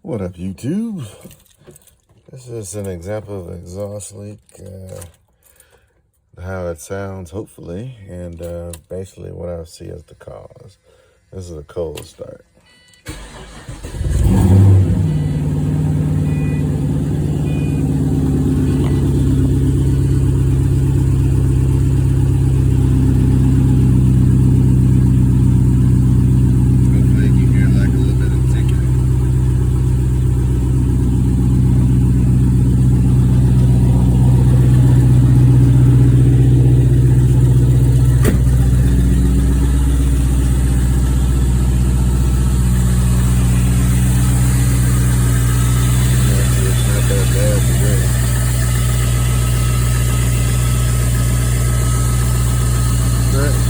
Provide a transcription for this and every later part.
What up, YouTube? This is an example of exhaust leak, how it sounds, hopefully, and basically what I see as the cause. This is a cold start.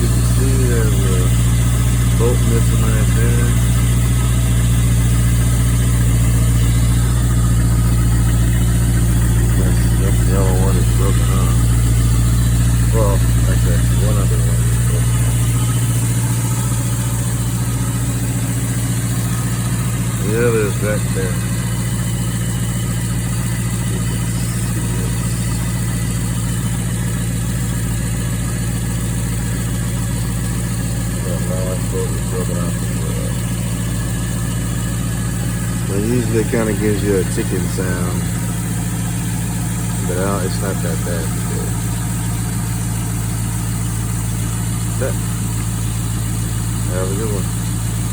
You can see there's a bolt missing right there. That's the yellow one that's broken off. Well, actually, one other one is broken off. The other is back there. So usually it kind of gives you a ticking sound, but it's not that bad. Have a good one.